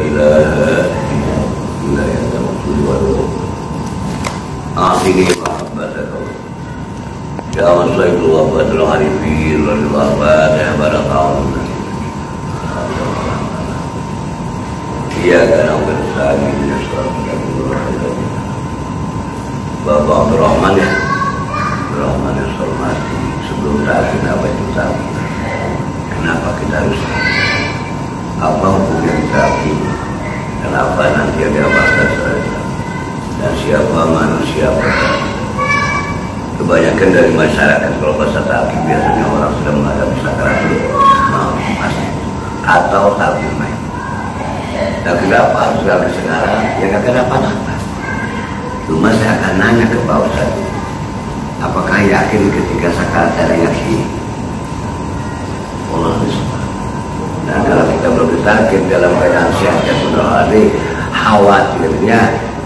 ilaha illallah ya Rasulullah. Akhirnya mahabbatullah. Ya Rasulullah badrul harifin wal wafat ya barakallahu. Iya karena bersagi dengan Bapak Abdurrahman ya, Abdurrahman yang saya hormati. Sebelum tadi kenapa itu tadi? Kenapa kita harus apa hukumnya tadi? Kenapa nanti ada bahasa dan siapa manusia? Kebanyakan dari masyarakat kalau bahasa takib biasanya orang sudah menghadapi sakaratul maut atau takib main. Tapi kenapa harus lagi sekarang? Ya nggak kenapa-napa. Cuma saya akan nanya ke Pak Ustadz, apakah yakin ketika sakarat ada yakin? Allah SWT. Dan kalau kita belum sakit dalam keadaan sehat dan sudah ada, khawatirnya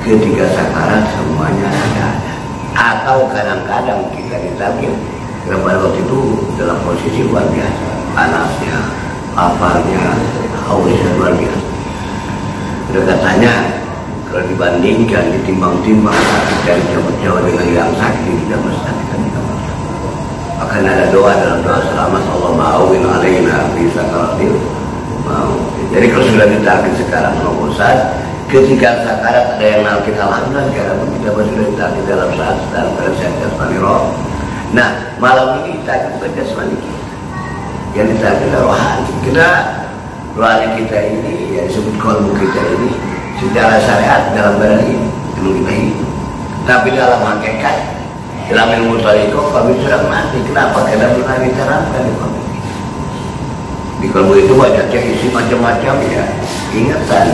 ketika sakarat semuanya ada. Atau kadang-kadang kita disakit karena pada waktu itu dalam posisi luar biasa, panasnya, laparnya, hausnya luar biasa. Udah katanya kalau dibandingkan, ditimbang-timbang sakit dari jauh-jauh dengan yang sakit tidak mustahil kita masak. Akan ada doa dalam doa selamat Allah ma'awin alaina bisa kalatil mau. Jadi kalau sudah ditakdir sekarang Pak Ustadz, ketika sakarat ada yang nalkin alhamdulillah sekarang kita sudah ditakdir dalam saat dalam keadaan jasmani roh. Nah malam ini ditakdir bukan jasmani kita, yang ditakdir rohani kita. Rohani kita ini yang disebut kolbu kita ini secara syariat dalam badan ini belum kita hidup, tapi dalam hakikat dalam ilmu tarikoh kami sudah mati. Kenapa? Karena pernah dicarangkan di kolbu kita. Di kolbu itu banyaknya isi macam-macam ya ingatan.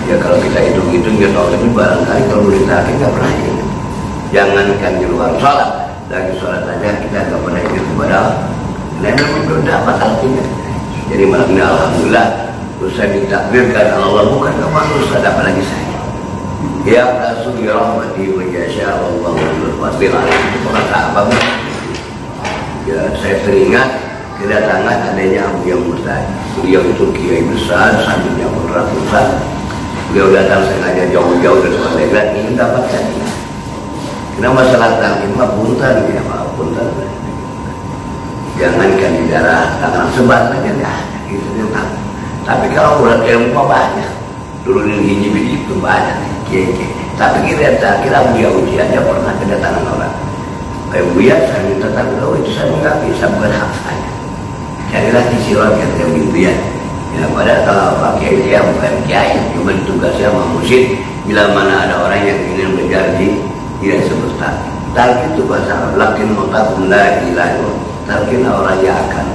Ya kalau kita hitung-hitung ya soal itu barangkali kalau ditakdir nggak pernah ingat. Jangankan di luar sholat, lagi sholat aja kita nggak pernah ingat kepada dan belum dapat artinya. Jadi malam ini alhamdulillah usai ditakdirkan Allah bukan ke manusia, apalagi saya. Ya Rasul ya rahmati wa jasya Allah wa itu kata apa? Ya saya teringat kedatangan adanya Abu yang Mustahil. Beliau itu kiai besar, sampingnya pun ratusan. Beliau datang sengaja jauh-jauh dari Pandeglang ingin dapatkan ini. Karena masalah taklim mah punten ya Pak, punten. Jangankan di daerah tangan sebar saja nggak ada gitu dia. Tapi kalau udah ilmu banyak, dulu di hiji itu banyak kiai. Tapi kira Buya ujiannya pernah kedatangan orang. Kayak Buya saya minta tahu itu saya nggak bisa, bukan hak saya. Carilah isi orang yang dia gitu ya. Ya padahal kalau Pak Kiai dia bukan kiai, cuma tugasnya sama mursyid. Bila mana ada orang yang ingin menjadi tidak sebut taklim. Taklim itu bahasa Arab, lakin mutakum la ilaha illallah. Talqin orang yang akan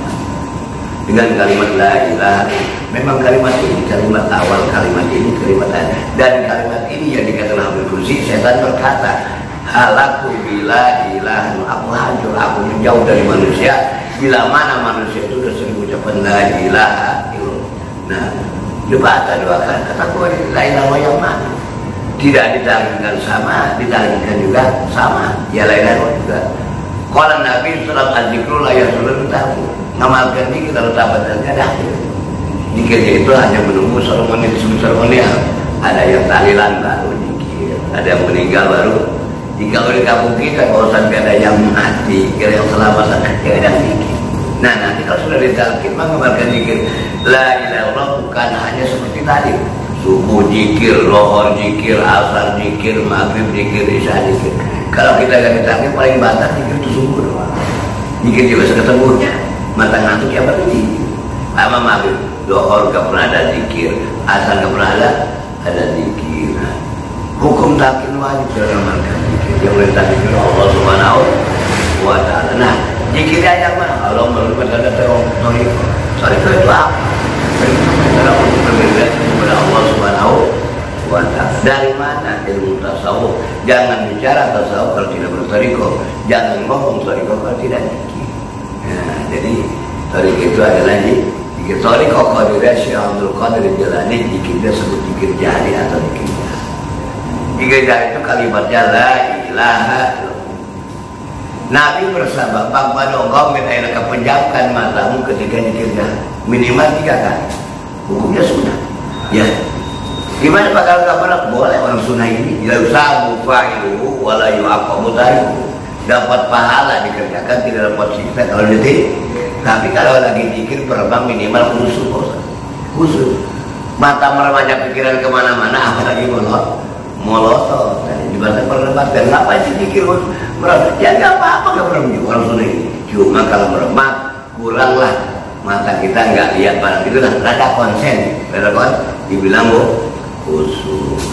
dengan kalimat la ilaha. Memang kalimat ini kalimat awal, kalimat ini kalimat ada. Dan kalimat ini yang dikatakan Habib Kursi, setan berkata halaku bila ilaha, aku hancur, aku menjauh dari manusia. Bila mana manusia itu sudah sering ucapan la ilaha illallah. Nah dibaca doakan kata gue la ilaha yang mana tidak ditalqinkan sama, ditalqinkan juga sama ya la ilaha juga. Kalau Nabi surat al-Zikrul ayat surat itu ngamalkan ini kita dapat dan ada. Zikirnya itu hanya menunggu seremoni disebut seremonial. Ada yang tahlilan baru zikir, ada yang meninggal baru. Jika di kampung kita kalau sampai ada yang mati, kira yang selamat ya ada zikir. Nah nanti kalau sudah ditalqin maka ngamalkan zikir la ilaha illallah bukan hanya seperti tadi. Subuh zikir, lohor zikir, asar zikir, maghrib zikir, isya zikir. Kalau kita gak ditakdir paling batas zikir itu subuh doang. Zikir juga seketemunya mata ngantuk ya berhenti. Sama maghrib, lohor gak pernah ada zikir, asar gak pernah ada zikir. Nah, hukum takdir wajib dalam amalkan zikir. Yang boleh takdir Allah Subhanahu wa Ta'ala. Nah, zikirnya yang mana? Allah merupakan ada toriko. Toriko itu apa? Toriko itu berbeda kepada Allah Subhanahu wa Ta'ala. Dari mana ilmu tasawuf? Jangan bicara tasawuf kalau tidak bertoriko. Jangan ngomong toriko kalau tidak zikir. Nah, jadi toriko itu adalah zikir. Toriko qadiriyah Syekh Abdul Qadir Jilani zikirnya sebut zikir jahri atau zikir jahri. Zikir jahri itu kalimatnya la ilaha illallah. Nabi bersabda, "Bapa dongkong minta kepejamkan matamu ketika zikir jahri minimal 3 kali." Hukumnya sunnah. Ya. Gimana bakal kabar? Boleh orang sunnah ini la yusabu fa'iluhu wa la yu'aqabu tariku. Dapat pahala dikerjakan, tidak dapat siksa kalau detik. Tapi kalau lagi zikir berbang minimal khusus. Mata meremaja pikiran kemana-mana, apalagi molot. Dibaca perdebatkan, kenapa sih zikir merem? Ya nggak apa-apa nggak merem juga orang sunnah ini. Cuma kalau meremat kuranglah mata kita nggak lihat barang itu lah, rada konsen, dibilang khusus.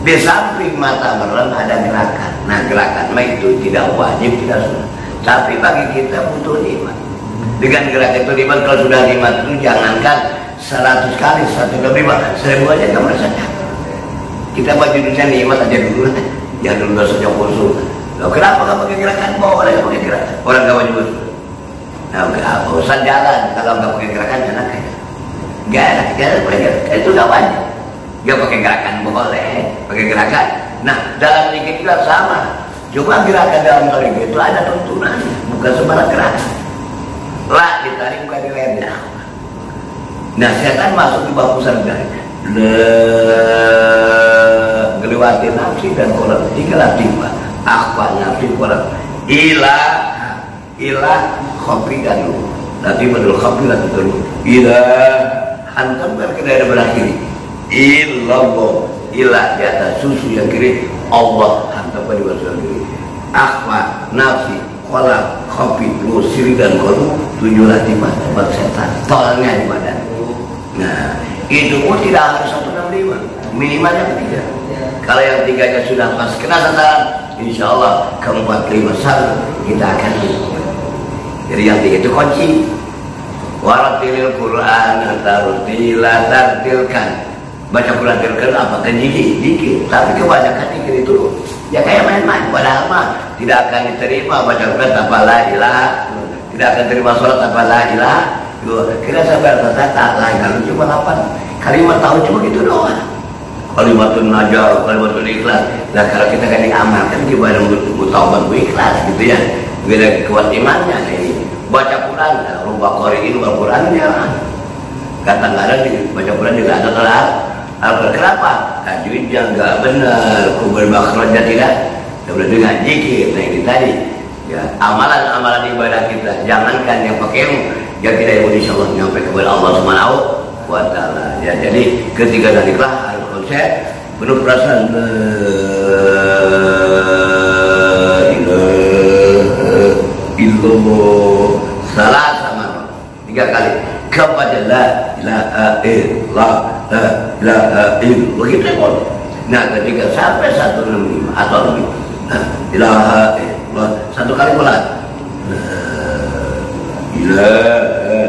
Di samping mata merem ada gerakan. Nah gerakan mah itu tidak wajib, tidak sunnah. Tapi bagi kita butuh nikmat. Dengan gerakan itu nikmat, kalau sudah nikmat itu jangankan 100 kali, 100 kali, 1000 aja nggak merasa capek. Kita mah judulnya nikmat aja dulu, jangan dulu saja khusus. Loh kenapa nggak pakai gerakan? Boleh nggak pakai gerakan? Orang nggak wajib khusus. Nah nggak usah jalan kalau nggak pakai gerakan, enak ya. Nggak enak, jangan pakai gerakan, itu nggak wajib. Gak pakai gerakan boleh, pakai gerakan. Nah dalam zikir juga sama. Cuma gerakan dalam zikir itu ada tuntunannya, bukan sembarang gerakan. Lah ditarik bukan diledah. Nah setan masuk di bawah pusat dari geliwati nafsi dan kolak tiga timba. Akhwa nafsi kolak ilah khofi dan lu. Nanti menurut khofi dan lu. Ilah hantam berkena berakhir. Illallah ilah di atas susu yang kiri Allah hantam pada bahasa kiri. Akhwa nafsi kolak khofi lu siri dan kolak 7 timba tempat setan. Tolongnya di badan. Nah itu pun tidak harus 165, minimalnya 3. Kalau yang 3-nya sudah pas kena sasaran, insya Allah ke 4, 5, 1 kita akan hidup. Jadi yang 3 itu kunci. Waratilil Quran tartilkan. Baca Quran tilkan apa kan dikit, tapi kebanyakan dikit itu ya kayak main-main. Padahal mah tidak akan diterima baca Quran tanpa la ilaha, tidak akan terima sholat tanpa la ilaha. Kita sabar tak lain kalau cuma 8 kalimat tahu cuma gitu doang. Kalimatun najar, kalimatun ikhlas. Nah kalau kita kan diamalkan gimana mutawabban ikhlas gitu ya. Beda kuat imannya ini. Baca Quran, rubah qari'in wal Quran ya. Kadang-kadang baca Quran juga ada telat. Kenapa? Tajwidnya enggak benar, kubur makhrajnya tidak. Berarti nggak zikir. Nah ini tadi. Ya, amalan-amalan ibadah kita jangankan yang pakai ilmu, yang tidak ilmu insyaallah nyampe kepada Allah Subhanahu wa taala. Ya, jadi ketika nantilah harus konsep penuh perasaan la ilaha illallah salah sama 3 kali kepada la ilaha illallah la ilaha illallah begitu pun. Nah ketika sampai 165 atau lebih ilaha illallah 1 kali pelan ilaha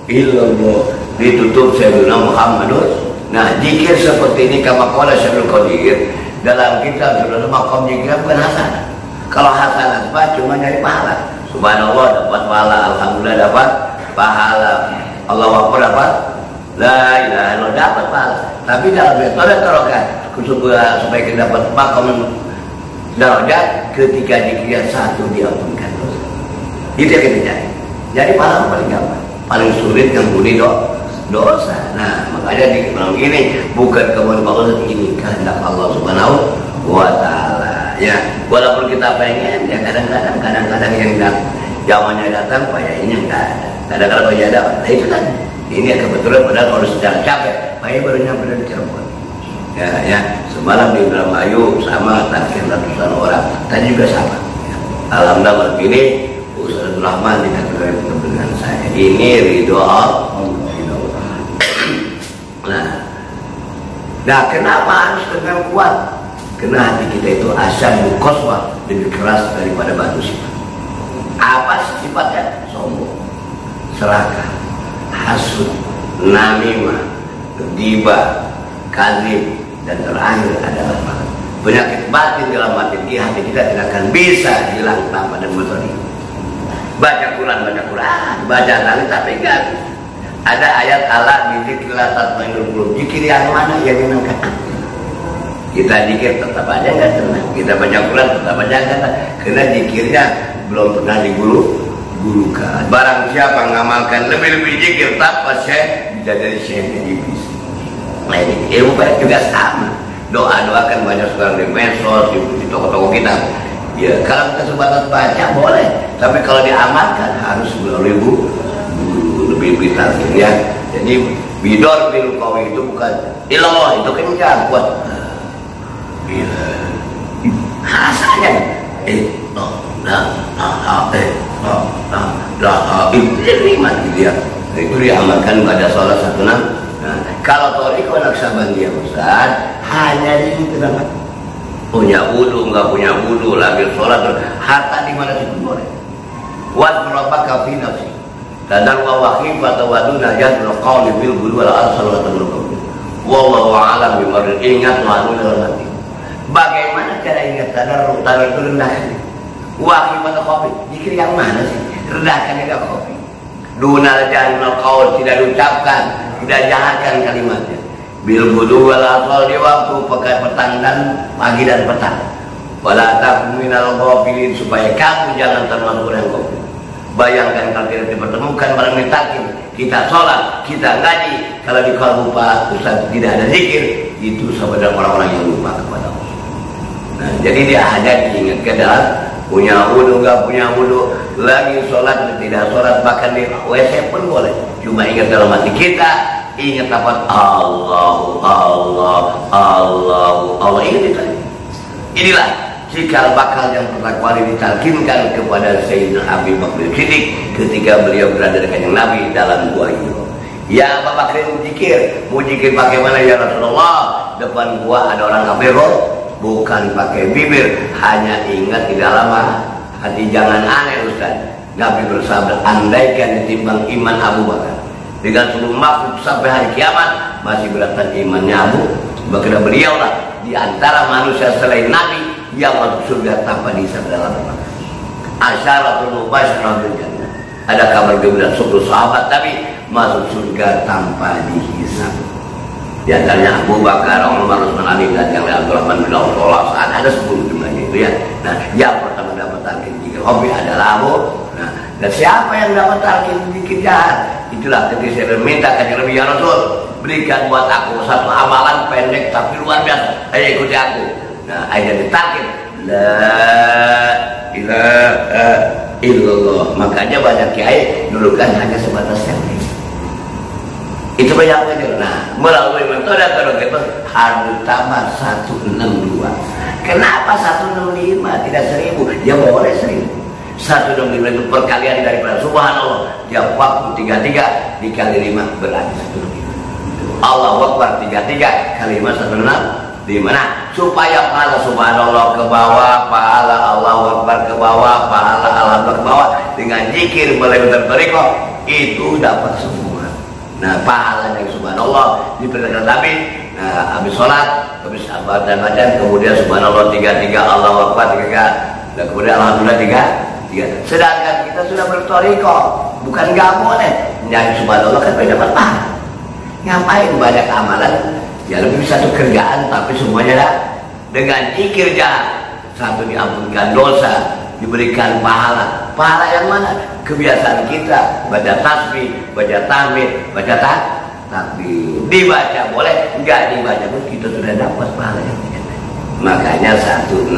illallah ditutup Sayyidina Muhammadun. Nah zikir seperti ini kama qala Syaikhul Qadir dalam kitab Suratul Maqam zikir bukan hasanah. Kalau hasanah cuma nyari pahala. Subhanallah dapat pahala, alhamdulillah dapat pahala, Allahu Akbar dapat, la ilaha illallah dapat pahala. Tapi dalam metode tarokat supaya kita dapat maqam darajat ketika zikir 1 diampunkan dosa. Itu yang kita cari. Jadi pahala paling gampang, paling sulit ngampuni dosa. Nah makanya di malam ini bukan kemohonan Allah, ini kehendak Allah Subhanahu wa taala. Ya walaupun kita pengen ya kadang-kadang yang zamannya datang payahnya enggak ada. Kadang-kadang payah ada. Nah itu kan ini ya kebetulan padahal kalau secara capek payah baru nyampe dari Cirebon. Ya semalam di Indramayu sama target ratusan orang. Tadi juga sama. Ya. Alhamdulillah ini Ustaz Rahman dikatakan dengan saya. Ini ridho Allah. Nah kenapa harus dengan kuat? Karena hati kita itu asyadul qaswah, lebih keras daripada batu sifat. Apa sifatnya? Sombong, serakah, hasud, namimah, ghibah, kadzib, dan terakhir adalah penyakit batin dalam hati kita tidak akan bisa hilang tanpa dan metode. Baca Quran, baca tali tapi enggak. Ada ayat Allah di zikrillah tatma'innul qulub. Zikir yang mana yang menyenangkan? Kita zikir tetap aja enggak tenang. Kita baca Quran tetap aja enggak tenang. Karena zikirnya belum pernah diguru-gurukan. Barang siapa mengamalkan lebih-lebih zikir tanpa syekh bisa jadi syekh iblis. Nah ini ilmu baik juga sama. Doa-doakan banyak sekarang di medsos, di toko-toko kita. Ya, kalau kita sebatas baca boleh, tapi kalau diamalkan harus melalui lebih vital ya. Jadi bidor bil qawi itu bukan ilallah, itu kencang kuat. Rasanya itu diamalkan pada sholat satu enam. Nah, kalau toriko Naqsabandiyah Ustaz hanya di tempat punya wudu, nggak punya wudu, lagi sholat, harta di mana situ boleh. Wat rabbaka fi nafsi, dan wa waqifata wa duna jadul qawli bil budu wal asal wa tabarruk. Wallahu a'lam bimar. Ingat lalu dalam hati. Bagaimana cara ingat tadarruk itu rendah hati. Waqifata qafi, zikir yang mana sih? Rendahkan juga qafi. Duna jadul qawl, tidak diucapkan, tidak jahatkan kalimatnya. Bil budu wal asal, di waktu petang dan pagi dan petang. Wala takum minal ghafilin, supaya kamu jangan termasuk orang ghafil. Bayangkan kalau tidak dipertemukan barang mitakin, kita sholat, kita ngaji, kalau di kalbu Pak Ustaz tidak ada zikir, itu sebenarnya orang-orang yang lupa kepada Allah. Nah, jadi dia hanya diingatkan dalam punya wudu, nggak punya wudu, lagi sholat, tidak sholat, bahkan di WC pun boleh. Cuma ingat dalam hati kita, ingat apa? Allah, Allah, Allah, Allah. Inilah cikal bakal yang pertama kali ditalkinkan kepada Sayyidina Abi Bakar Siddiq ketika beliau berada dengan Nabi dalam gua itu. Ya Abu Bakar mau zikir bagaimana ya Rasulullah? Depan gua ada orang kafir, bukan pakai bibir, hanya ingat di dalam hati. Jangan aneh Ustaz. Nabi bersabda, andaikan ditimbang iman Abu Bakar dengan seluruh makhluk sampai hari kiamat masih beratkan imannya Abu Bakar. Beliau lah di antara manusia selain Nabi yang masuk surga tanpa dihisab dalam neraka. Asyaratul mubasysyirah bil jannah. Ada kabar gembira 10 sahabat tapi masuk surga tanpa dihisab. Di antaranya Abu Bakar, Umar, Utsman, Ali dan yang lain, Abdurrahman bin Auf, Saad, ada 10 jumlahnya itu ya. Nah, yang pertama dapat tarkin zikir hobi adalah Abu. Nah, dan siapa yang dapat tarkin zikir jahat? Itulah ketika saya meminta kanjeng Nabi, ya Rasul, berikan buat aku satu amalan pendek tapi luar biasa. Ayo ikuti aku. Nah, ayat ditarkin la ilaha illallah. Makanya banyak kiai dulu kan hanya sebatas teknik. Itu banyak aja. Nah, melalui metode itu harus tambah 162. Kenapa 165 tidak 1000? Ya boleh 1000. 165 itu perkalian daripada subhanallah. Tiap waktu 33 dikali 5 berarti 165. Allahu Akbar 33 kali 5 165. Di mana supaya pahala subhanallah ke bawah, pahala Allahu Akbar ke bawah, pahala Allah ke bawah dengan zikir melalui berikut itu dapat semua. Nah, pahala yang subhanallah diperintahkan Nabi. Nah, habis sholat, habis abad dan badan, kemudian subhanallah 33, Allahu Akbar 3, dan kemudian alhamdulillah 3. Sedangkan kita sudah bertoriko, bukan nggak boleh nyanyi subhanallah kan dapat pahala. Ngapain banyak amalan? Ya lebih satu kerjaan tapi semuanya dah dengan zikir jahat. Satu diampunkan dosa, diberikan pahala. Pahala yang mana? Kebiasaan kita baca tasbih, baca tahmid, baca takbir. Dibaca boleh, enggak dibaca pun kita sudah dapat pahala yang tidak. Makanya 165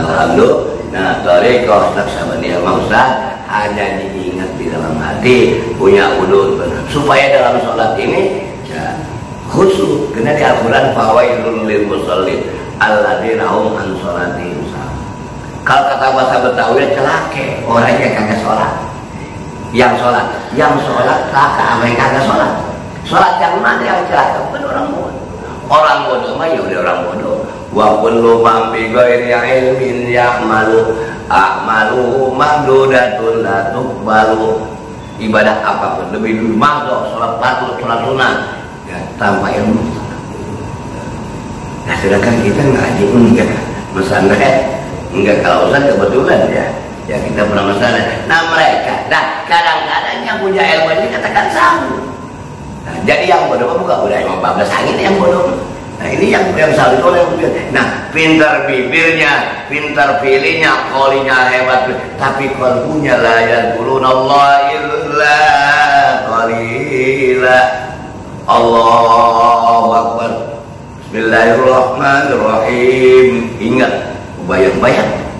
alhamdulillah. Nah, thariqah Naqsabandiyah Ustaz hanya diingat di dalam hati, punya wudu supaya dalam sholat ini ya, khusyuk. Karena di Al-Quran fawailun lil musallin alladzina hum an sholatihim sahun. Kalau kata bahasa Betawi celake orang yang kagak sholat. Yang sholat celaka sama yang kagak sholat. Sholat yang mana yang celaka? Bukan orang bodoh. Orang bodoh mah ya udah orang bodoh. Wa kullu man bi ghairi ilmin ya'malu a'malu mamdudatun la tuqbalu. Ibadah apapun lebih mahdoh, sholat fardu, sholat sunnah ya, tanpa ilmu. Nah, sedangkan kita ngaji enggak, misalnya enggak, kalau Ustaz kebetulan ya kita pernah misalnya. Nah mereka, kadang-kadang yang punya ilmu ini katakan sama. Nah, jadi yang bodoh bukan udah Imam Bablas angin yang bodoh. Nah ini yang salah itu yang kemudian. Nah, pintar bibirnya, pintar pilihnya, kolinya hebat, tapi kalbunya la yadhkurunallah illa qalila. Allah Bismillahirrahmanirrahim. Ingat, bayang-bayang.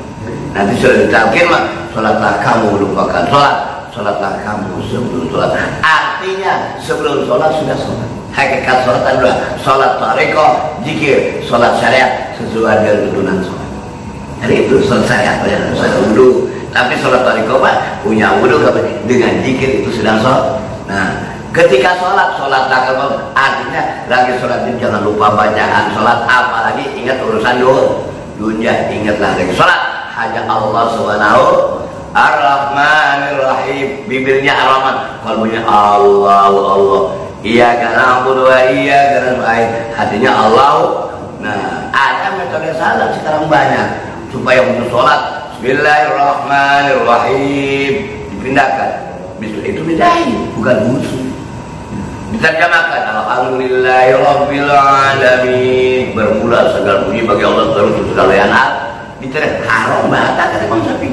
Nanti sudah ditalkin mah, sholatlah kamu lupakan sholat, sholatlah kamu sebelum sholat. Artinya sebelum sholat sudah sholat. Hakikat sholat adalah sholat tarekoh, zikir, sholat syariat sesuai dengan tuntunan sholat. Jadi itu sholat syariat, sholat wudhu. Tapi sholat tarekoh mah punya wudhu dengan zikir itu sedang sholat. Nah, ketika sholat kamu artinya lagi sholat itu jangan lupa bacaan sholat, apalagi ingat urusan dunia, ingatlah lagi sholat. Hanya Allah Subhanahu Ar-Rahmanir-Rahim, bibirnya Ar-Rahman, kalbunya Allah. Iyyaka na'budu wa iyyaka nasta'in, hatinya Allah. Nah, ada metode salat sekarang banyak supaya untuk sholat Bismillahirrahmanirrahim dipindahkan. Itu bidahi, bukan musuh. Diterjemahkan Alhamdulillahirabbil alamin, bermula segala puji bagi Allah terus segala yang diterjemah haram batal dari Imam Syafi'i.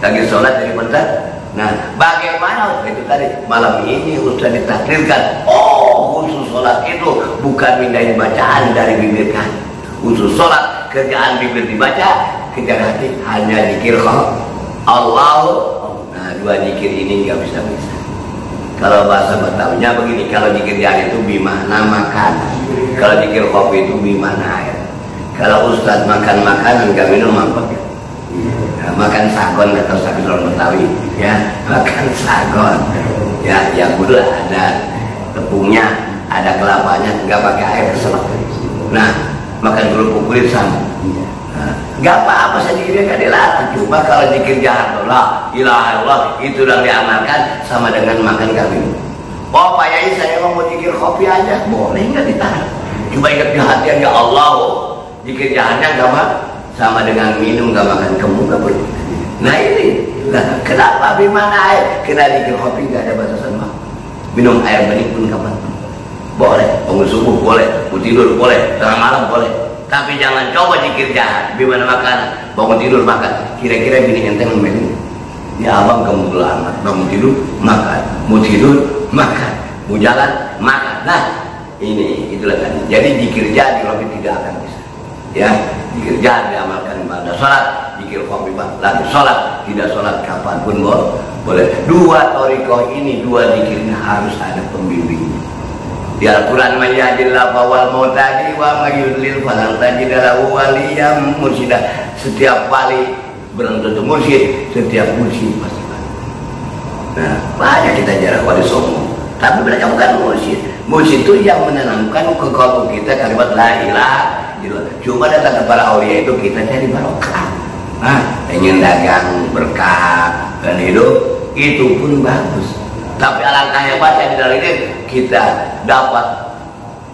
Lagi sholat jadi bentar. Nah, bagaimana itu tadi malam ini sudah ditakdirkan. Oh, khusus sholat itu bukan mindahin bacaan dari bibir kan. Khusus sholat kerjaan bibir dibaca, kerjaan hati hanya zikir Allah. Nah, dua zikir ini nggak bisa. Kalau bahasa Betawinya begini, kalau zikir jari itu bimana makan, kalau zikir kopi itu bimana air. Kalau ustadz makan makanan nggak minum apa? Ya, makan sagon atau sagon orang Betawi, ya makan sagon, ya yang gula ada tepungnya, ada kelapanya, nggak pakai air keselak. Nah, makan kerupuk kulit sama. Nggak apa-apa saja dia nggak dilarang. Cuma kalau zikir jahat Allah, ilaha illallah itu udah diamalkan sama dengan makan kambing. Oh Pak Yai, saya mau zikir kopi aja, boleh nggak ditahan? Cuma ingat di hati ya Allah. Zikir jahatnya nggak mah sama dengan minum nggak makan kemu nggak boleh. Nah ini, nah, kenapa bimana air? Kena zikir kopi nggak ada batasan mah. Minum air bening pun kapan? Boleh. Bangun subuh boleh, mau tidur boleh, tengah malam boleh. Tapi jangan coba zikir jahat. Bagaimana makan? Bangun tidur makan. Kira-kira gini ente ngomongin. Ya abang kamu amat. Bangun tidur makan. Mau tidur makan. Mau jalan makan. Nah ini itulah tadi. Jadi zikir jahat di tidak akan bisa. Ya, zikir jahat diamalkan pada sholat. Zikir kopi lagi sholat. Tidak sholat kapanpun boleh. Dua torikoh ini, dua zikirnya harus ada pembimbingnya. Di Al-Quran mayyadillah fawal mautadi wa mayyudlil falan tajidalahu waliyam mursyida. Setiap wali belum tentu mursyid, setiap mursyid pasti wali. Nah, banyak kita jarang wali sombong, tapi mereka bukan mursyid. Mursyid itu yang menanamkan ke kalbu kita kalimat la ilaha illallah. Cuma datang kepada aulia itu kita cari barokah. Nah, ingin dagang berkah dan hidup itu pun bagus. Tapi alangkah hebatnya di dalam ini kita dapat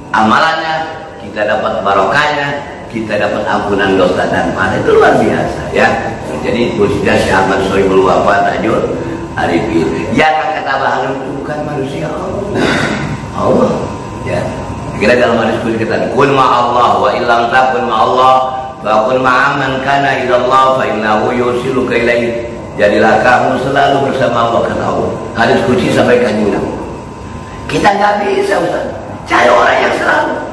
amalannya, kita dapat barokahnya, kita dapat ampunan dosa dan pahala, itu luar biasa ya. Jadi khususnya Syekh Ahmad Sohibul Wafa Tajul Arifin, yang kata bahan itu bukan manusia, Allah ya. Kira dalam hadis qudsi kita kun ma'allah wa illam takun ma'allah wa kun ma'aman kana ilallah fa innahu yusiluka ilaihi. Jadilah kamu selalu bersama Allah, kata Allah. Hadis qudsi sampai Kanjeng Nabi. Kita nggak bisa Ustaz, cari orang yang selalu.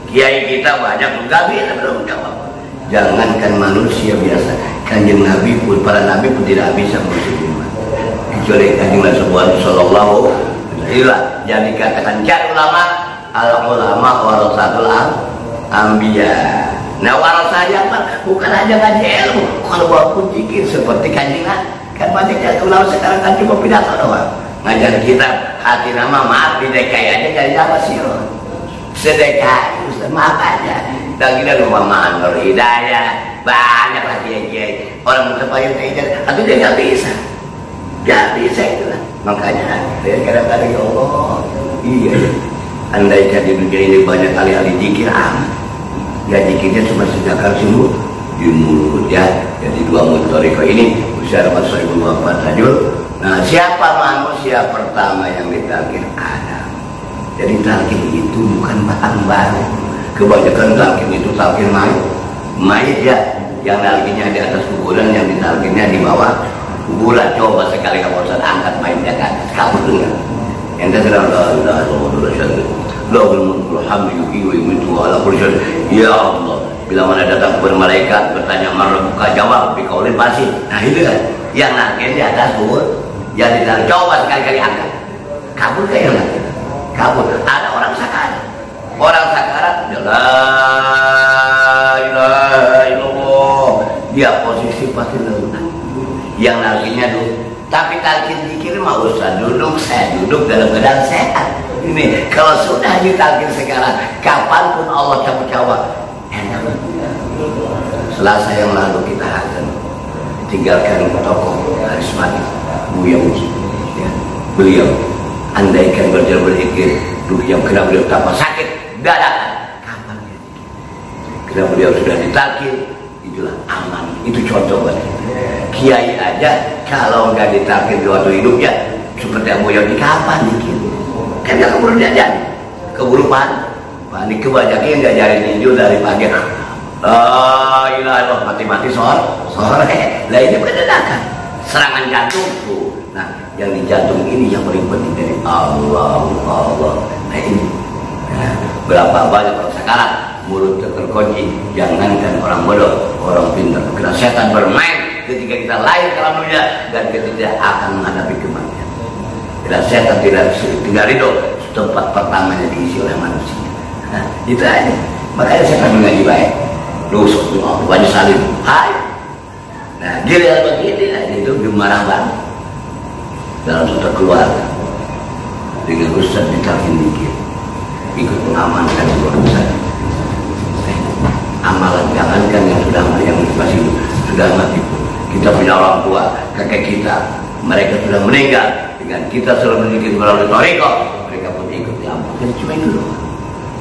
Kiai kita banyak nggak bisa belum jawab. Jangankan manusia biasa, Kanjeng Nabi pun, para Nabi pun tidak bisa mengusir iman. Kecuali Kanjeng Nabi Sallallahu Alaihi Wasallam yang dikatakan cari ulama, al ulama warasatul anbiya. Nah warasanya bukan hanya ngaji ilmu, kalau walaupun zikir seperti Kanjeng Nabi. Kan banyak yang ulama sekarang kan cuma pidato doang. Ngajar kita hati nama maaf di DKI aja jadi apa sih lo? Sedekah Ustaz, maaf aja. Dan kita lumayan Nur Hidayah, banyak lagi yang orang terpayung kayak atau dia nggak bisa, itu lah. Makanya saya kadang-kadang ya Allah, iya. Andaikan di dunia ini banyak ahli zikir amat. Ya zikirnya cuma sedekah sungguh di mulut ya. Jadi dua mutoriko ini Syekh Ahmad Sohibul Wafa Tajul. Nah, siapa manusia pertama yang ditalkin? Adam. Jadi talkin itu bukan bahan baru. Kebanyakan talkin itu talkin mayit ya. Yang talkinnya di atas kuburan, yang ditalkinnya di bawah kuburan. Coba sekali kamu Ustaz angkat mayitnya kan, kabur enggak? Ente sedang lahul mulkul hamdu yuhyi wa yumiitu wa ala kulli syai'in. Ya Allah, bila mana datang kepada malaikat bertanya marbuka, jawab biqaulin fasih. Nah itu kan yang nangkin di atas kubur, yang ditanya coba sekali-kali angkat. Kabur kayak yang nangkin, kabur. Ada orang sakarat, la ilaha illallah, dia posisi pasti lemah. Yang nangkinnya dulu, tapi talqin zikir mah usah duduk, saya duduk dalam keadaan sehat. Ini kalau sudah ditalqin sekarang, kapanpun Allah cabut-cabut enak. Selasa yang lalu kita akan tinggalkan tokoh karismatik Buya Muji, ya. Beliau andaikan berjalan berzikir dulu yang kena beliau tambah sakit dadakan, kapan dia zikir? Karena beliau sudah ditalqin, itulah aman. Itu contoh buat kiai aja kalau nggak ditalqin di waktu hidupnya seperti Abu Yodi, kapan zikir? Kan gak keburu jajan, keburu panik kebanyakan nggak jari ninju dari pagi. La ilaha illallah, mati-mati sore. Lah ini berdadakan, serangan jantung tuh. Nah, yang di jantung ini yang paling penting dari Allah. Nah ini, berapa banyak orang sekarang mulut terkunci. Jangankan orang bodoh, orang pintar, kena setan bermain ketika kita lahir ke alam dunia dan ketika akan menghadapi kematian. Bila setan tidak ridho, tempat pertamanya diisi oleh manusia. Nah, itu aja. Makanya setan mengaji baik. Dosa, wajib salim. Hai. Nah, giliran begini, itu gemarah banget. Dalam satu keluarga, dengan ustaz ditalqin zikir, ikut mengamankan keluarga. Amalan jangankan yang masih sudah mati pun. Kita punya orang tua, kakek kita, mereka sudah meninggal. Dengan kita selalu berzikir melalui thariqah, mereka pun ikut diampuni. Cuma itu loh.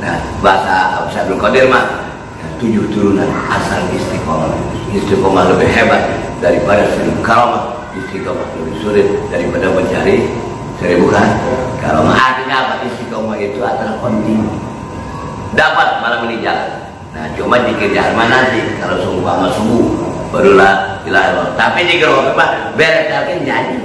Nah, bahasa Abdul Qadir mah 7 turunan asal istiqomah. Istiqomah lebih hebat daripada 1000 karamah. Istiqomah lebih sulit daripada mencari 1000 karamah. Artinya apa? Istiqomah itu adalah kontinu, dapat malam ini jalan. Nah, cuma zikir jalan nanti kalau sungguh sama subuh barulah ilaha illallah. Tapi zikir waktu mah beres talqin jadi.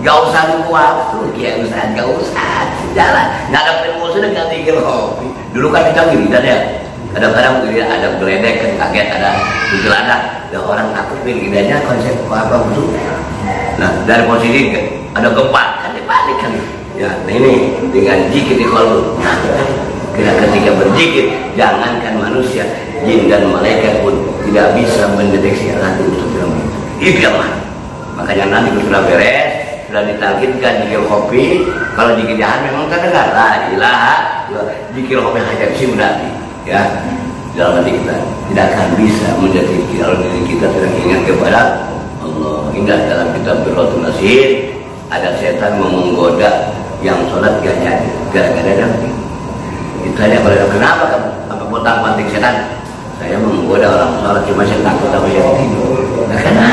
Gak usah nunggu waktu, ya Ustaz, gak usah jalan. Nggak ada ilmu sudah nggak zikir kopi. Dulu kan kita wiridan ya. Kadang-kadang ada geledek, kan kaget, ada geladak, ada orang takut wiridannya konsep apa musuh. Nah, dari posisi ada gempa, kan dibalik kan. Ya, nah ini dengan zikir di qalbu. Nah, ketika berzikir, jangankan manusia, jin dan malaikat pun tidak bisa mendeteksi hati untuk bilang itu yang mana. Makanya nanti sudah beres, sudah ditalqinkan zikir kopi. Kalau zikir jahat memang terdengar la ilaha illallah. Zikir kopi hajat sih berarti ya dalam hati kita tidak akan bisa menjadi kalau diri kita tidak ingat kepada Allah. Ingat dalam kitab Birratul Nasir ada setan menggoda yang sholat gak jadi gara-gara damping. Ditanya pada kenapa kamu apa potang panting setan? Saya menggoda orang sholat cuma saya takut sama yang tidur. Nah, karena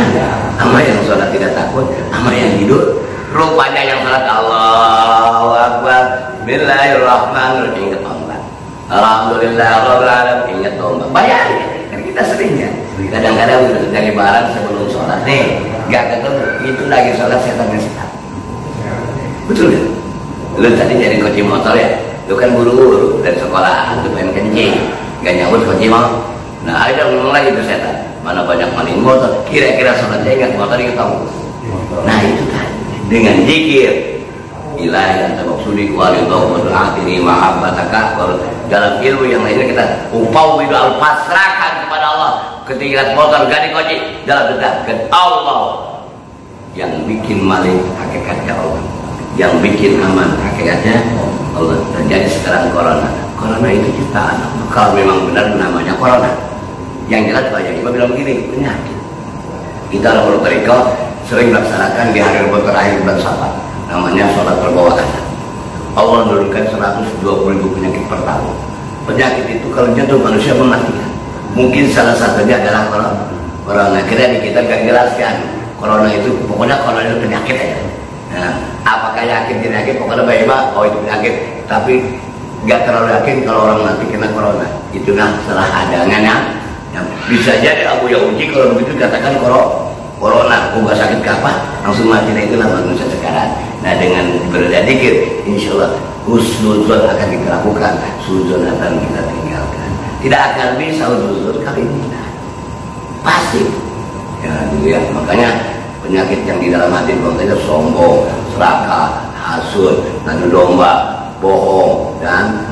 sama yang sholat tidak takut, sama yang tidur. Rupanya yang sholat Allahu Akbar, Bismillahirrahmanirrahim, ingat tombak. Alhamdulillah, Rabbil Alamin, ingat tombak. Bayangin, kan kita seringnya. Kadang-kadang udah dari barang sebelum sholat nih, gak ketemu. Itu lagi sholat setan yang setan. Betul ya? Lu tadi jadi kunci motor ya? Lu kan buru-buru dari sekolah, lu pengen kencing, gak nyambut kunci mau. Nah, ada ngomong lagi tuh setan. Mana banyak maling motor, kira-kira sholatnya ingat motor ingat tombak. Nah itu kan. Dengan zikir ilahi anta maksudi walidhu berarti mahabbataka. Dalam ilmu yang lainnya kita ufawwidu al-pasrahkan kepada Allah. Ketika motor gak dikunci dalam dekat Allah yang bikin maling hakikatnya Allah, yang bikin aman hakikatnya Allah. Terjadi sekarang corona itu ciptaan Allah. Kalau memang benar namanya corona, yang jelas banyak Imam bilang begini, penyakit. Kita orang bertariqah sering melaksanakan di hari Rabu terakhir bulan Safar, namanya sholat berbawa azan. Allah menurunkan 120.000 penyakit per tahun. Penyakit itu kalau jatuh manusia mematikan. Mungkin salah satunya adalah corona. Kira di kita gak jelaskan corona itu, pokoknya corona itu penyakit aja. Nah, apakah yakin penyakit? Pokoknya baik-baik, oh itu penyakit. Tapi gak terlalu yakin kalau orang mati kena corona. Itulah salah adangannya. Yang bisa jadi Abu Yahudi kalau begitu katakan corona, kok gak sakit apa, langsung mati. Nah itulah manusia sekarang. Nah dengan berzikir, insya Allah husnuzon akan kita lakukan, suzon akan kita tinggalkan. Tidak akan bisa husnuzon kali ini. Pasti. Ya, dilihat. Makanya penyakit yang di dalam hati itu sombong, serakah, hasud, adu domba, bohong, dan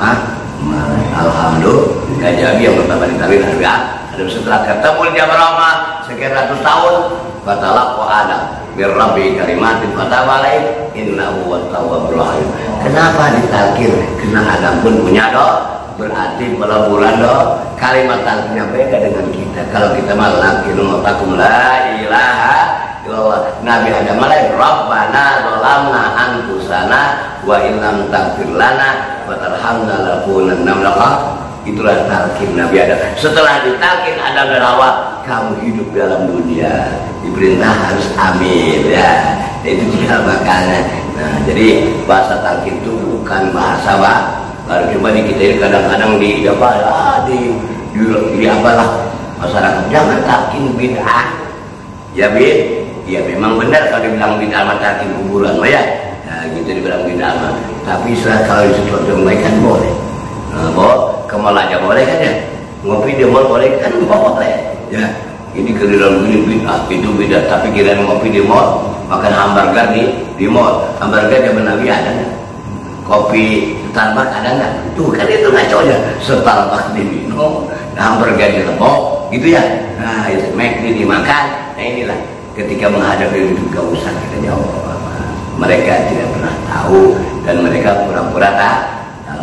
alhamdulillah jadi yang pertama ditarik ada setelah ketemu di Abraham sekian ratus tahun katalah Adam birrabbi kalimatin fatawalai innahu wattawwabur rahim. Kenapa ditalkin? Karena Adam pun punya berarti peleburan kalimat talkinnya beda dengan kita. Kalau kita malah takum la ilaha illallah. Nabi Adam malah Rabbana zalamna anfusana wa illam taghfir lana wa tarhamna lanakunanna minal. Itulah talqin Nabi Adam. Setelah ditalqin Adam dan Hawa, kamu hidup dalam dunia diperintah harus amin ya. Itu juga makanya. Nah, jadi bahasa talqin itu bukan bahasa baru cuma di kita kadang-kadang di apalah masyarakat jangan talqin bid'ah. Ya ya memang benar kalau dibilang bid'ah mah talqin kuburan ya. Nah, gitu dibilang bid'ah mah. Tapi kalau sesuatu yang baik kan boleh. Ke mall aja boleh kan ya, ngopi di mall boleh kan boleh ya. Ini kira begini bid'ah itu bid'ah, tapi kira ngopi di mall, makan hamburger di mall, hamburger zaman Nabi ada nggak? Kopi Starbucks ada nggak? Tuh kan itu ngaconya, Starbucks diminum, hamburger di tepok gitu ya. Nah itu McD dimakan. Nah inilah ketika menghadapi itu gak usah kita jawab apa. Mereka tidak pernah tahu dan mereka pura-pura tak.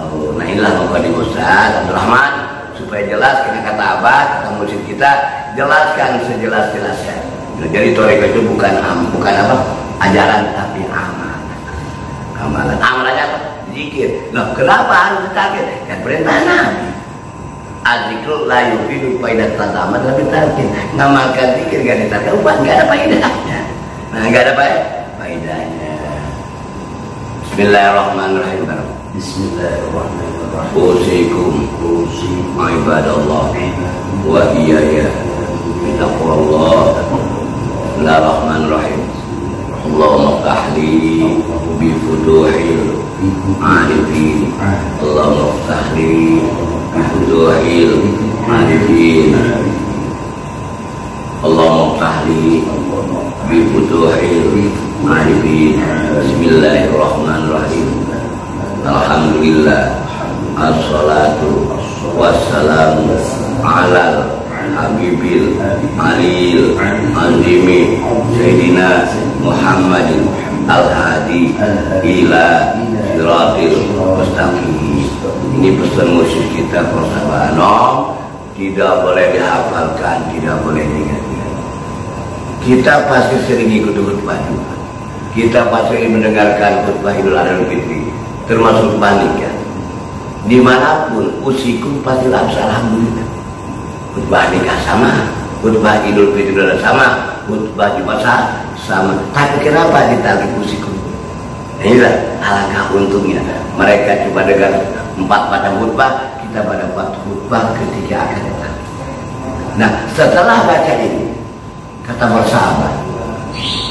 Nah inilah mengkode Ustaz Abdul Rahman supaya jelas kena kata Abah, kata murid kita jelaskan sejelas-jelasnya. Nah, jadi thariqah itu bukan apa ajaran tapi amalan. Amalannya apa? Zikir. Nah kenapa harus zikir? Kan perintah Nabi. Azikru la yufidu faidat tatamat tapi tarkin. Ngamalkan zikir gak ditarkan ubah gak ada faedahnya. Nah gak ada faedahnya. Bismillahirrahmanirrahim. Bismillahirrahmanirrahim. Usikum ibadallah wa iyaya bittaqwallah. Bismillahirrahmanirrahim. Allahumma ftahli bi fuduhil arifin. Allahumma ftahli bi fuduhil arifin. Allahumma ftahli bi fuduhil arifin. Bismillahirrahmanirrahim. Alhamdulillah, assalatu wassalamu ala habibil alil azimi Sayyidina Muhammadin al-hadi ila siratil mustaqim. Ini pesan musyrik kita persahabatan, tidak boleh dihafalkan, tidak boleh diingat-ingat. Kita pasti sering ikut khutbah juga. Kita pasti mendengarkan khutbah Idul Adha Fitri, termasuk panikan. Dimanapun usikum pasti alhamdulillah. Khutbah nikah sama, khutbah Idul Fitri sama, khutbah Jumat sama. Tapi kenapa ditarik usikum? Inilah alangkah untungnya. Mereka cuma dengar 4 pada khutbah, kita pada 4 khutbah ketika akan datang. Nah setelah baca ini, kata bersahabat,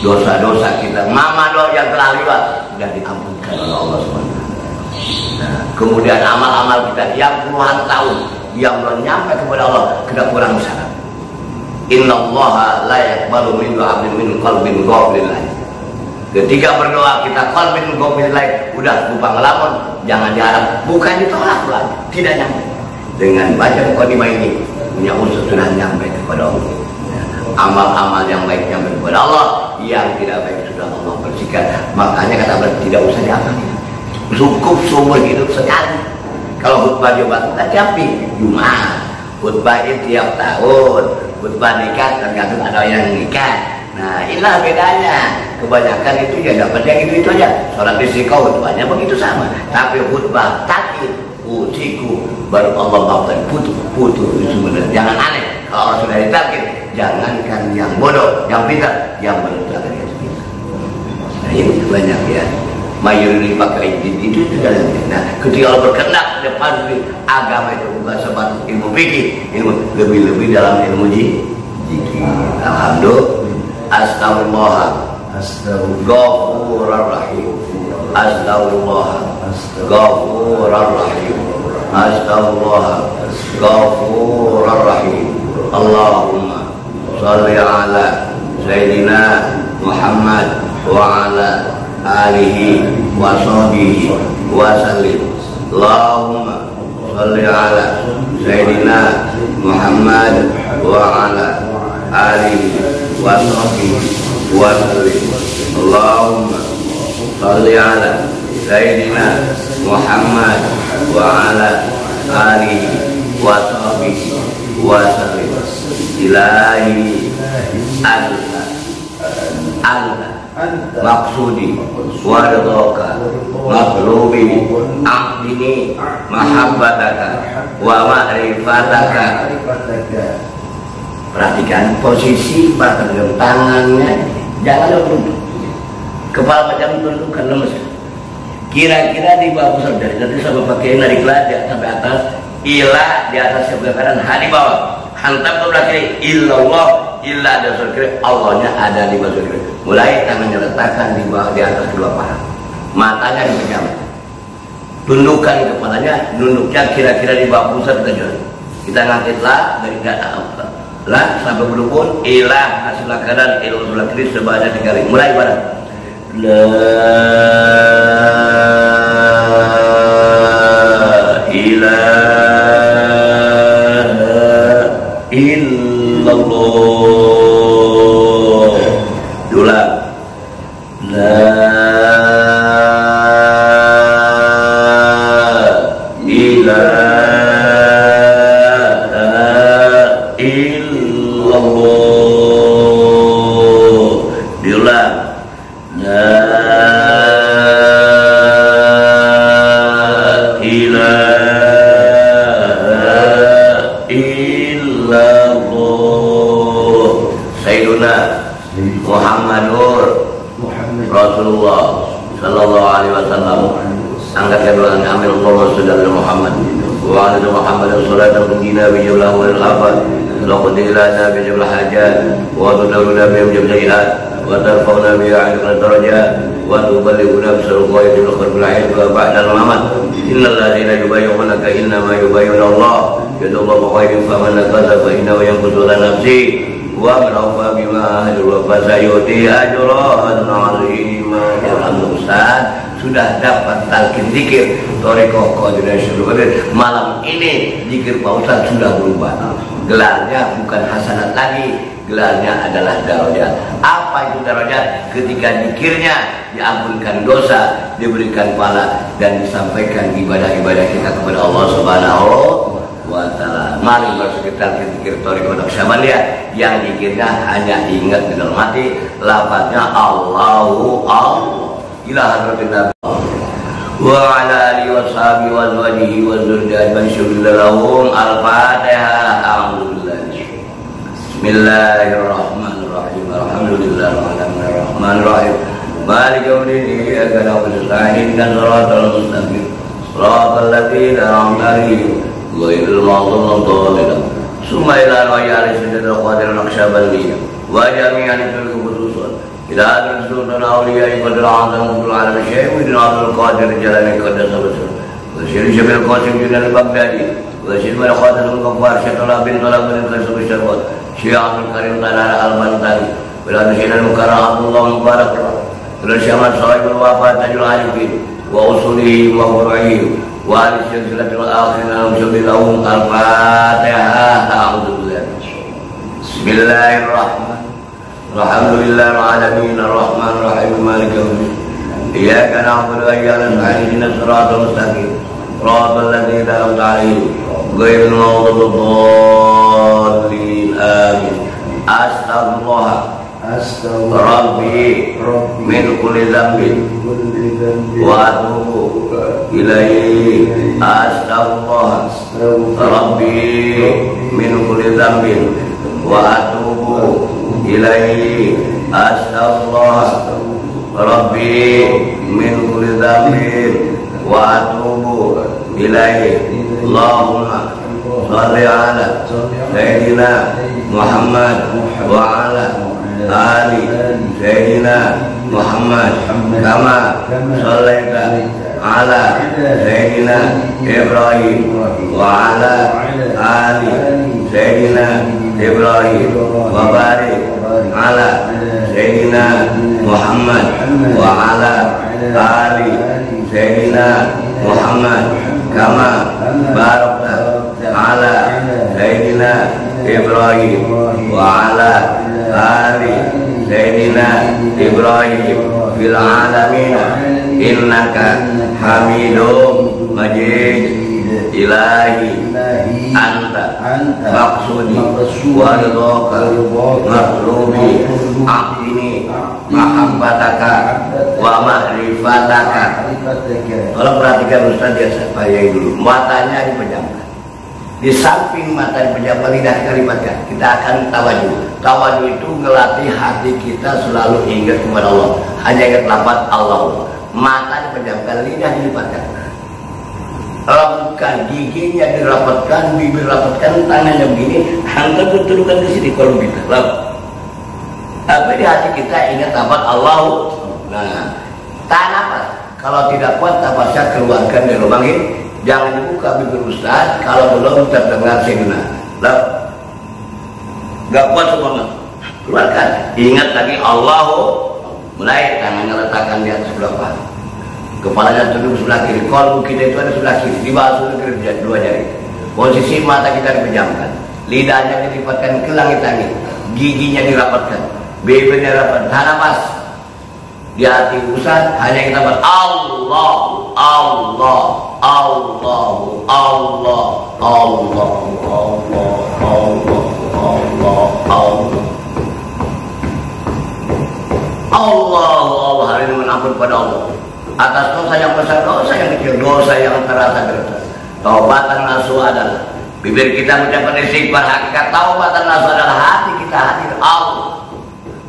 dosa-dosa kita, mama yang telah lewat sudah diampunkan oleh Allah SWT. Nah, kemudian amal-amal kita yang puluhan tahun yang belum nyampe kepada Allah kena kurang syarat. Innallaha la yaqbalu min du'ain min qalbin ghafilin. Ketika berdoa kita qalbin ghafilin, udah lupa ngelamun, jangan diharap, bukan ditolak lagi, tidak nyampe. Dengan baca mukadimah ini punya unsur sudah nyampe kepada Allah. Amal-amal yang baik nyampe kepada Allah, yang tidak baik sudah Allah bersihkan. Makanya kata tidak usah diamalkan. Cukup seumur hidup sekali. Kalau khutbah Jumat kita jampi Jumat, khutbah tiap tahun, khutbah nikah tergantung ada yang nikah. Nah inilah bedanya. Kebanyakan itu ya dapatnya itu aja. Sholat istiqomah khutbahnya begitu sama. Tapi khutbah takdir, usiku baru Allah maafkan putu itu benar. Jangan aneh. Kalau Allah sudah ditakdir, jangankan yang bodoh, yang pintar, yang benar yang pintar. Nah ini banyak ya. Mayoritas pakai itu dalam. Nah, ketika Allah berkehendak depan agama itu bukan sebatas ilmu fikih, ilmu lebih dalam ilmu zikir. Alhamdulillah, astagfirullah, ghafurur rahim. Astaghfirullah Ghafurur Rahim. Astaghfirullah Ghafurur Rahim. Allahumma shalli ala Sayyidina Muhammad wa ala alihi wa sahbihi wa sallim. Allahumma shalli ala Sayyidina Muhammad wa ala alihi wa sahbihi wa sallim. Allahumma shalli ala Sayyidina Muhammad wa ala alihi wa sahbihi wa sallim. Ilahi anta maksudi wa ridhaka matlubi aqdini mahabbataka wa ma'rifataka. Perhatikan posisi pergelangan tangannya, jangan tunduk, kepala jangan tundukkan lemes. Kira-kira di bawah pusat dari nanti sampai pakai narik lada sampai atas, ila di atas sebelah kanan, ha di bawah. Hantam sebelah kiri, illallah, illa ada sebelah kiri, Allahnya ada di bawah sebelah kiri. Mulai tangannya letakkan di bawah di atas kedua paha, matanya dipejam, tundukkan kepalanya, nunduknya kira-kira di bawah pusat saja. Kita ngangkitlah dari lah sampai berhubung, ilah sebelah kanan, ilah sebelah kiri sebanyak 3 kali. Mulai bareng. La ilaha illallah. Ulang. La ilaha illallah. Diulang. La ilaha illallah. Sayyiduna Muhammadur Rasulullah sallallahu alaihi wasallam. Angkat kedua amin Allahumma shalli ala Muhammad wa ala Muhammad sallallahu alaihi wa sallam wal afat laqad ilana bi jabal hajat wa tudawna bi jabal jihad wa tarfa'una bi 'ala darajat wa tuballighuna bi sarqatil qalbil 'aid wa ba'da al-mamat. Innal ladzina yubayyi'unaka innama yubayyi'una Allah yadullahu khairan faman naqasa fa innahu yanqusu ala nafsi wa man awfa bima ahadu wa fasayuti ajran 'azima. Ustaz sudah dapat talqin zikir Thariqah Qadiriyah Syarul Qadir. Malam ini zikir Pak Ustaz sudah berubah. Gelarnya bukan hasanat lagi, gelarnya adalah darajat. Apa itu darajat? Ketika zikirnya diampunkan dosa, diberikan pahala dan disampaikan ibadah-ibadah kita kepada Allah Subhanahu wa ta'ala. Mari bersekitar zikir Thariqah Naqsyabandiyah yang zikirnya hanya ingat dan mati lafaznya Allahu Allah ila hadratillah wa ala alihi wa sahbihi wa azwajihi wa dzurriyyatihi man syuhidalahum. Al-Fatihah. A'udzubillahi. Bismillahirrahmanirrahim. Alhamdulillahirrahmanirrahim. Maliki yaumiddin. Iyyaka na'budu wa iyyaka nasta'in. Ihdinas siratal mustaqim. Siratal ladzina an'amta 'alaihim ghairil maghdubi 'alaihim. Summa ila ra'yil sidqil qadir naqsyabandiyah wa jami'an al-khususan ila al-sultan awliya qadar azam qul ala syekh ibn abdul qadir jalani qadar sabr wa syekh jamal qasim bin al-baghdadi wa syekh al-qadir al-ghaffar syekh bin talab bin kasab syarwat syekh abdul karim tanara al-bantani wa syekh al-mukarram abdullah mubarak wa syekh sahib al-wafat tajul alifin wa usulihi wa furu'ihi wa al-silsilatul akhirah wa al-fatihah. A'udzubillahi. Bismillahirrahmanirrahim. Alhamdulillahil alamin arrahmanir rahim maliki yaumiddin. Iyyaka na'budu wa iyyaka nasta'in ihdinas siratal mustaqim siratal ladzina an'amta 'alaihim ghairil maghdubi 'alaihim. Amin. Astaghfirullah Rabbi min kulli dzambin wa atubu ilaihi. Astaghfirullah Rabbi min kulli dzambin wa atubu ilaihi. Astaghfirullah Rabbi min kulli dzambin wa atubu ilaihi. Allahumma shalli ala Sayyidina Muhammad wa ala ali Sayyidina Muhammad kama shallaita ala sayyidina Ibrahim wa ala ali sayyidina Ibrahim wa barik ala sayyidina Muhammad wa ala ali sayyidina Muhammad kama barakta ala sayyidina Ibrahim wa ala ali sayyidina Ibrahim fil alamin innaka hamidum majid. Ilahi anta maqsudi wa ridhaka matlubi aqini mahabbataka wa ma'rifataka. Kalau perhatikan Ustaz ya, saya dulu matanya dipejamkan, di samping mata dipejamkan lidah kita lipatkan. Kita akan tawadhu. Tawadhu itu ngelatih hati kita selalu ingat kepada Allah, hanya ingat lafaz Allah. Mata dipejamkan, lidah dilipatkan, bukan giginya dirapatkan, bibir rapatkan, tangannya begini, hantar bertudukan ke sini kalau kita. Tapi di hati kita ingat lafaz Allah. Nah, tahan nafas. Kalau tidak kuat nafasnya keluarkan dari lubang ini. Jangan dibuka bibir Ustaz kalau belum terdengar signal. Gak kuat semua, keluarkan. Ingat lagi Allah. Mulai tangannya letakkan di atas sebelah paha, kepalanya tunduk sebelah kiri. Kolbu kita itu ada sebelah kiri, di bawah kiri dua jari. Posisi mata kita dipejamkan, lidahnya dilipatkan ke langit-langit, giginya dirapatkan, bibirnya rapat. Tahan nafas. Di hati Ustaz hanya kita ber Allah, Allah, Allah, Allah, Allah, Allah, Allah, Allah, Allah. Allah hari ini menampun pada Allah atas dosa yang besar, dosa yang kecil, dosa yang terasa berat. Taubatan nasuh adalah bibir kita mengucapkan istighfar. Hakikat taubatan nasuh adalah hati kita hadir Allah.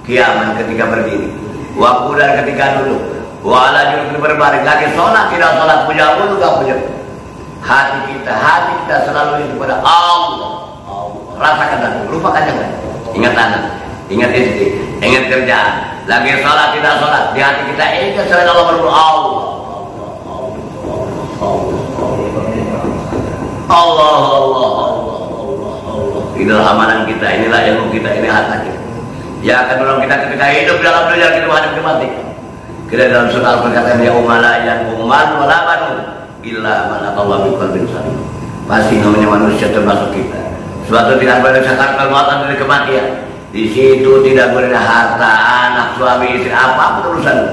Kiamat ketika berdiri, waktu dan ketika duduk, wala jurnal berbaring, lagi sholat tidak sholat, punya wudhu gak punya. Hati kita selalu itu kepada Allah. Rasakan dan lupakan jangan. Ingat anak, ingat istri, ingat kerjaan. Lagi sholat tidak sholat, di hati kita ingat selain Allah berdoa Allah. Allah, Allah, Allah, Allah, Allah. Inilah amalan kita, inilah ilmu kita, ini harta kita. Ya akan menolong kita ketika hidup dalam dunia kita menghadapi mati. Kita dalam surah berkata ya umala yang uman walaman illa man atallaha biqalbin salim. Pasti namanya manusia termasuk kita. Suatu tidak boleh disangkal mautan dari kematian. Di situ tidak boleh harta, anak, suami, istri, apapun urusan,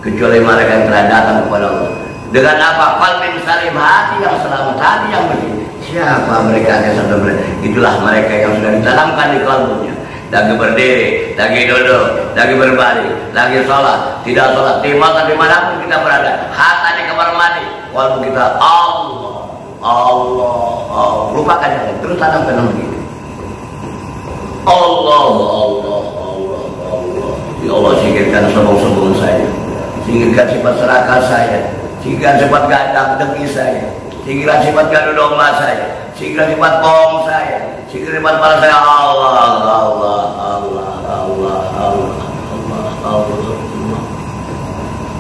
kecuali mereka yang telah datang kepada Allah. Dengan apa? Qalbin salim, hati yang selamat, hati yang bersih. Siapa mereka yang sudah bersih? Itulah mereka yang sudah ditanamkan di kalbunya. Lagi berdiri, lagi duduk, lagi berbaring, lagi sholat, tidak sholat, dimanapun kita berada, hati di kamar mandi, kalbu kita Allah, Allah, Allah. Lupakan yang terus tanamkan begini. Allah, Allah, Allah, Allah. Ya Allah, singkirkan sombong-sombong saya, singkirkan sifat serakah saya, singkirkan sifat gadang dengki saya, singkirkan sifat gaduh domba saya, singkirkan sifat bohong saya, singkirkan sifat malas saya. Allah, Allah, Allah, Allah, Allah, Allah, Allah.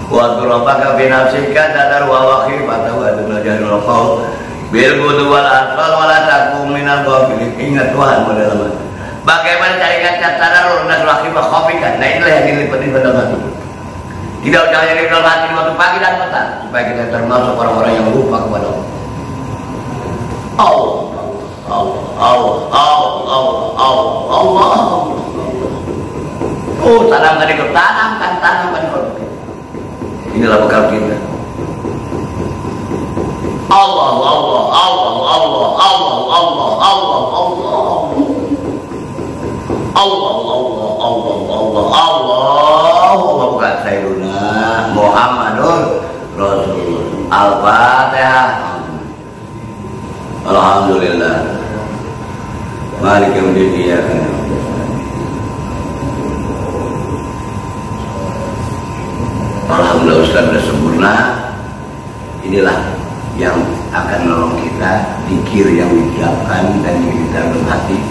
Wa turabaka fi nafsika tadar wa wakhifata wa tunajahul qaul bil qudu wal asal wala takum minal ghafilin. Ingat Tuhan dalam hati. Bagaimana carikan tadarur dan wakhifah khafikan. Nah inilah yang dilipatin dalam hati. Tidak usah jadi dalam hati waktu pagi dan petang, supaya kita termasuk orang-orang yang lupa kepada Allah. Allah, Allah, Allah, Allah, Allah, Allah. Oh, tanamkan di tanamkan di kolbu kita. Inilah bekal kita. Allah, Allah, Allah, Allah, Allah, Allah, Allah, Allah. Allah, Allah, Allah, Allah, Allah, bukan Sayyiduna Muhammadur Rasulullah. Al-Fatihah. Alhamdulillah. Maliki yaumiddin iyyaka na'budu. Alhamdulillah Ustaz sudah sempurna. Inilah yang akan menolong kita, zikir yang diucapkan dan di dalam hati.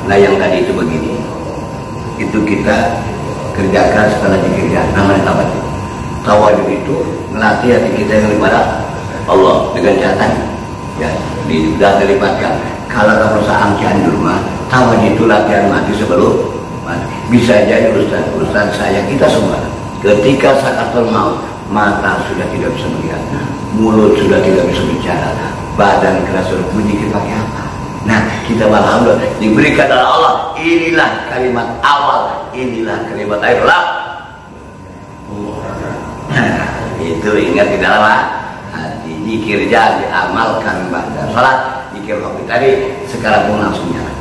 Nah yang tadi itu begini, itu kita kerjakan setelah dikerjakan. Namanya tawadhu. Tawadhu itu melatih hati kita yang kepada Allah dengan catatan ya, sudah terlibatkan. Kalau kamu seorang candur mah, tawadhu itu latihan mati sebelum mati. Bisa jadi Ustaz saya, kita semua ketika sakaratul maut, mata sudah tidak bisa melihat, mulut sudah tidak bisa bicara, badan keras berbunyi, kita pakai apa? Nah, kita alhamdulillah diberikan oleh Allah, inilah kalimat awal, inilah kalimat akhir. Nah, itu ingat di dalam hati, zikir jadi amalkan pada sholat, zikir kopi tadi, sekarang pun langsung jalan.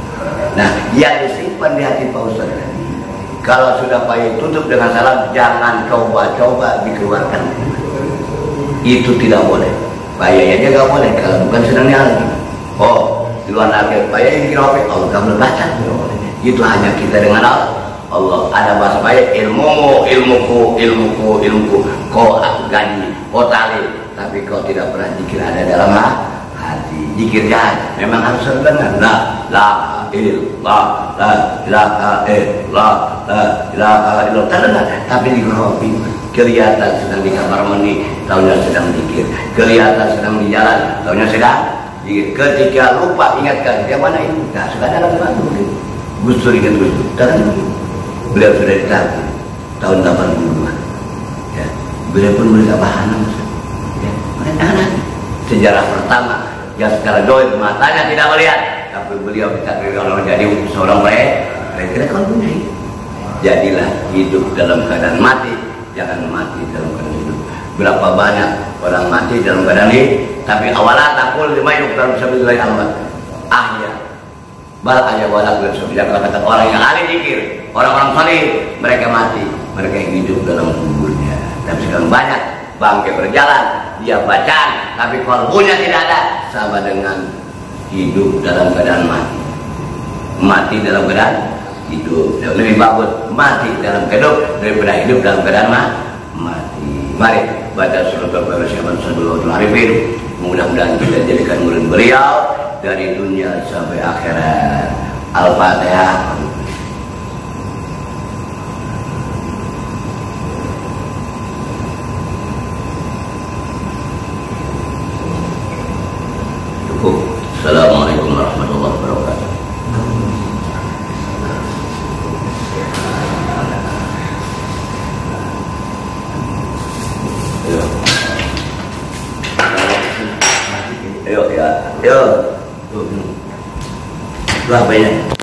Nah, yang disimpan di hati Pak Ustaz tadi, kalau sudah payah tutup dengan salam, jangan coba-coba dikeluarkan. Itu tidak boleh. Payah aja nggak boleh kalau bukan sedangnya lagi. Oh, di luar negeri payah yang dikira apa? Allah kamu baca. Itu hanya kita dengan Allah. Ada bahasa payah, ilmuku, kau gaji, kau tali, tapi kau tidak pernah zikir ada dalam hati. Zikir jahat, memang harus terdengar. La ilaha illallah, terdengar, tapi di hobi kelihatan sedang di kamar mandi, tahunya sedang zikir, kelihatan sedang di jalan, tahunya sedang zikir. Ketika lupa ingatkan dia mana itu, nah sudah dalam bantu. Gus Dur ingat Gus Dur, beliau sudah ditarik tahun 82 ya, beliau pun berikan bahan ya, anak sejarah pertama yang secara doib matanya tidak melihat, tapi beliau ditakdir Allah menjadi seorang mereka kalau punya. Jadilah hidup dalam keadaan mati, jangan mati dalam keadaan hidup. Berapa banyak orang mati dalam keadaan hidup, tapi awalan takul lima yuk dalam sabilillah Allah ahya bal ayah walak dalam sabilillah. Kata orang yang ahli zikir, orang-orang saleh, mereka mati, mereka hidup dalam kuburnya. Dan sekarang banyak bangke berjalan, dia bacaan, tapi kalbunya tidak ada, sama dengan hidup dalam keadaan mati. Mati dalam keadaan hidup, lebih bagus mati dalam keadaan daripada hidup dalam keadaan mati. Mari baca surat Al-Fatihah sallallahu alaihi wasallam. Mudah-mudahan kita jadikan murid beliau dari dunia sampai akhirat. Al-Fatihah. Cukup. Assalamualaikum warahmatullahi wabarakatuh. Ayo ya, berapa ya?